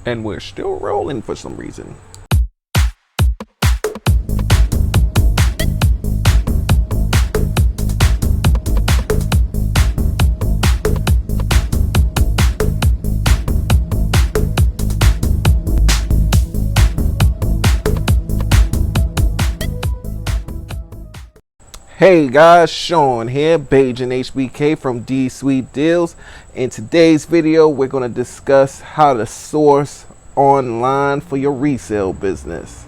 And we're still rolling for some reason. Hey guys, Sean here, Beige and HBK from D Sweet Deals. In today's video, we're going to discuss how to source online for your resale business.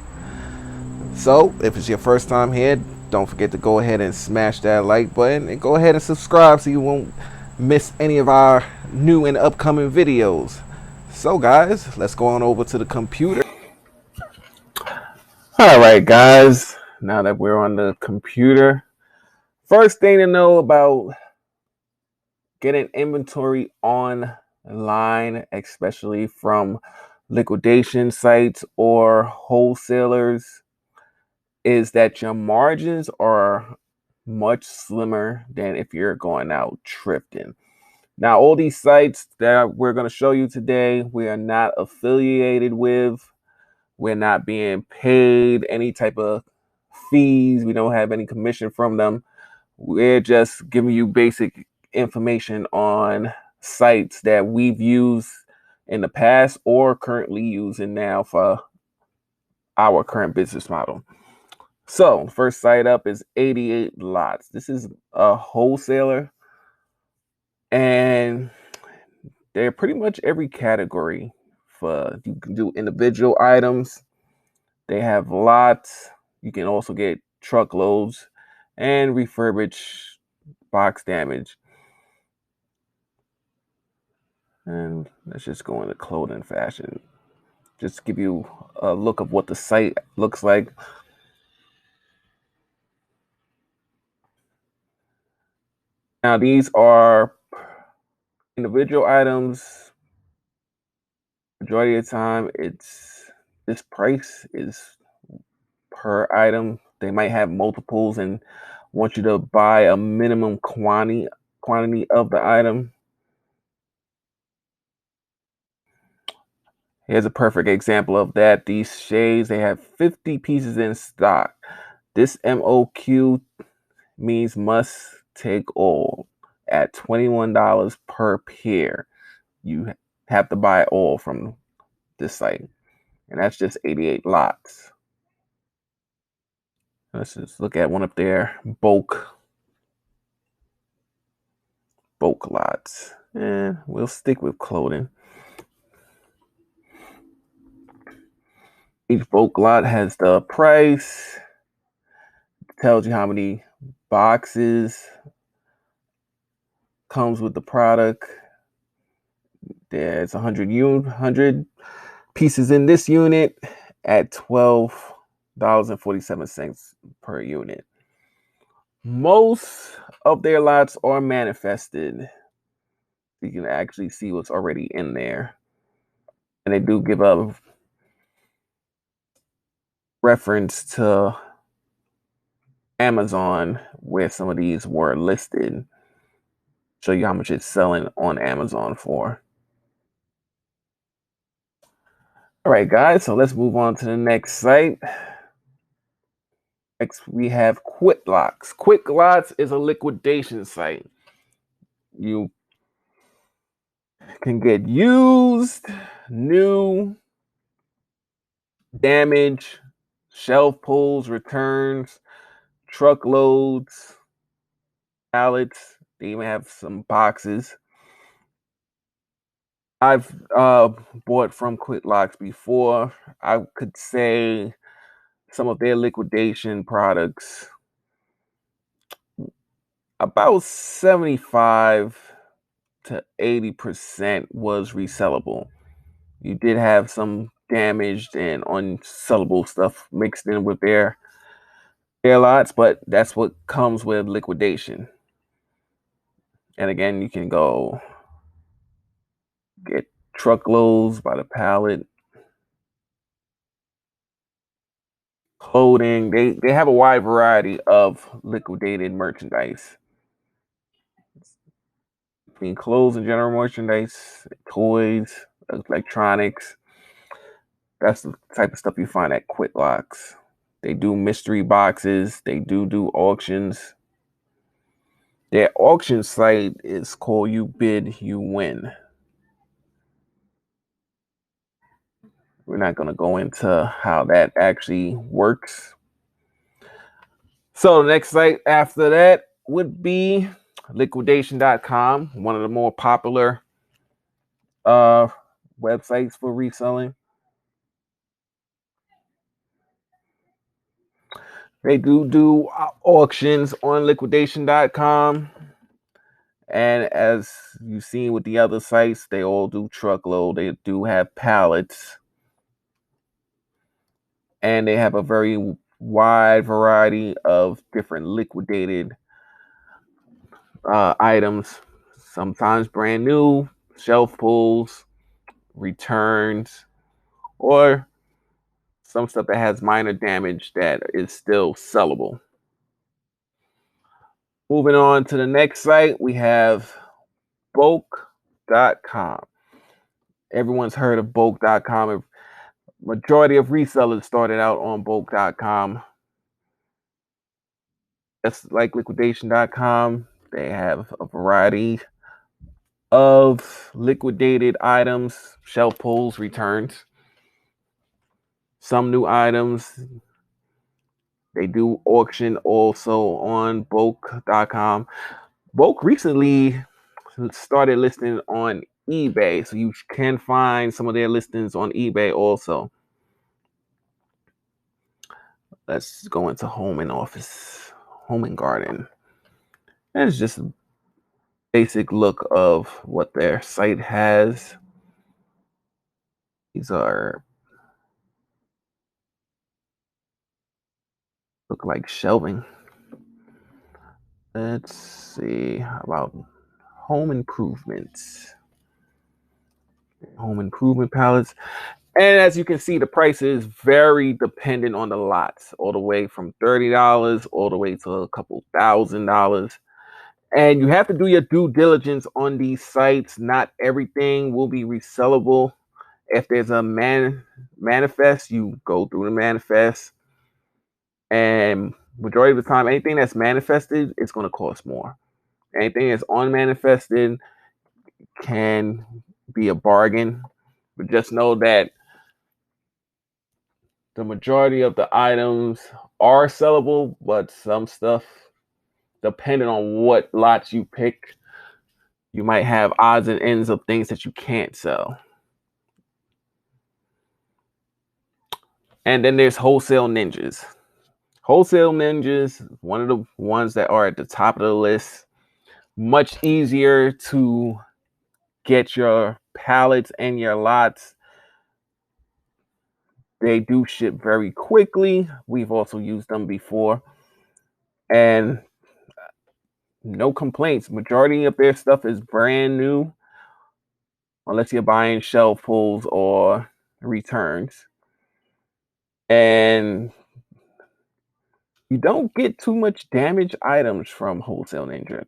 So, if it's your first time here, don't forget to go ahead and smash that like button and go ahead and subscribe so you won't miss any of our new and upcoming videos. So guys, let's go on over to the computer. Alright guys, now that we're on the computer, first thing to know about getting inventory online, especially from liquidation sites or wholesalers, is that your margins are much slimmer than if you're going out thrifting. Now, all these sites that we're going to show you today, we are not affiliated with. We're not being paid any type of fees. We don't have any commission from them. We're just giving you basic information on sites that we've used in the past or currently using now for our current business model. So, first site up is 88 Lots. This is a wholesaler, and they're pretty much every category. You can do individual items. They have lots. You can also get truckloads and refurbish box damage. And let's just go into clothing fashion. Just give you a look of what the site looks like. Now, these are individual items. Majority of the time, this price is per item. They might have multiples and want you to buy a minimum quantity of the item. Here's a perfect example of that. These shades, they have 50 pieces in stock. This MOQ means must take all at $21 per pair. You have to buy all from this site. And that's just 88 lots. Let's just look at one of their bulk lots. And we'll stick with clothing. Each bulk lot has the price, tells you how many boxes comes with the product. There's 100 pieces in this unit at $12.47 per unit. Most of their lots are manifested. You can actually see what's already in there. And they do give a reference to Amazon where some of these were listed. Show you how much it's selling on Amazon for. All right, guys, so let's move on to the next site. Next, we have Quick Lots. Quick Lots is a liquidation site. You can get used, new, damage, shelf pulls, returns, truckloads, pallets. They even have some boxes. I've bought from Quick Lots before. I could say some of their liquidation products, about 75 to 80% was resellable. You did have some damaged and unsellable stuff mixed in with their lots, but that's what comes with liquidation. And again, you can go get truckloads by the pallet. Clothing, they have a wide variety of liquidated merchandise. Between clothes and general merchandise, toys, electronics. That's the type of stuff you find at Quick Locks. They do mystery boxes. They do auctions. Their auction site is called You Bid, You Win. We're not going to go into how that actually works. So the next site after that would be Liquidation.com, one of the more popular websites for reselling. They do auctions on Liquidation.com. And as you've seen with the other sites, they all do truckload. They do have pallets. And they have a very wide variety of different liquidated items. Sometimes brand new, shelf pulls, returns, or some stuff that has minor damage that is still sellable. Moving on to the next site, we have bulk.com. Everyone's heard of bulk.com. Majority of resellers started out on bulk.com. That's like liquidation.com. They have a variety of liquidated items, shelf pulls, returns, some new items. They do auction also on bulk.com. Bulk recently started listing on eBay, so you can find some of their listings on eBay also. Let's go into home and office, home and garden. And it's just a basic look of what their site has. These are look like shelving. Let's see about home improvements. Home improvement pallets. And as you can see, the price is very dependent on the lots, all the way from $30 all the way to a couple $1,000. And you have to do your due diligence on these sites. Not everything will be resellable. If there's a manifest, you go through the manifest. And majority of the time, anything that's manifested is going to cost more. Anything that's unmanifested can be a bargain. But just know that the majority of the items are sellable, but some stuff, depending on what lots you pick, you might have odds and ends of things that you can't sell. And then there's Wholesale Ninjas. Wholesale Ninjas, one of the ones that are at the top of the list. Much easier to get your pallets and your lots. They do ship very quickly. We've also used them before. And no complaints. Majority of their stuff is brand new, unless you're buying shelf pulls or returns. And you don't get too much damaged items from Wholesale Ninja.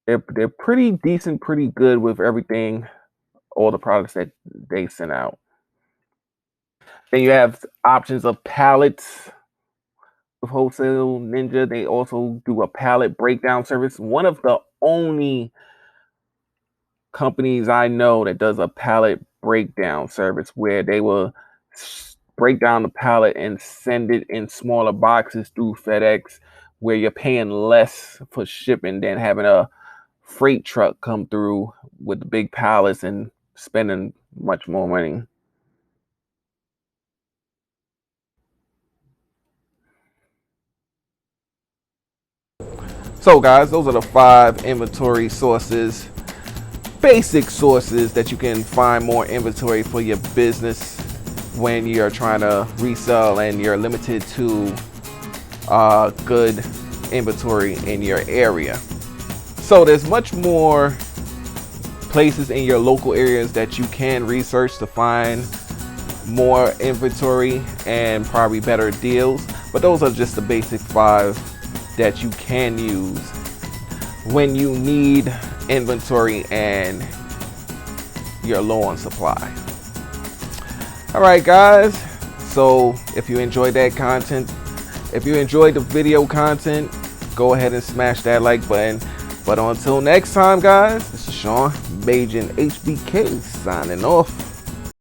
They're pretty decent, pretty good with everything, all the products that they send out. Then you have options of pallets with Wholesale Ninja. They also do a pallet breakdown service. One of the only companies I know that does a pallet breakdown service where they will break down the pallet and send it in smaller boxes through FedEx, where you're paying less for shipping than having a freight truck come through with the big pallets and spending much more money. So guys, those are the 5 inventory sources, basic sources that you can find more inventory for your business when you're trying to resell and you're limited to good inventory in your area. So there's much more places in your local areas that you can research to find more inventory and probably better deals, but those are just the basic 5 that you can use when you need inventory and you're low on supply. All right, guys. So if you enjoyed that content, if you enjoyed the video content, go ahead and smash that like button. But until next time, guys, this is Sean, Bajan HBK, signing off.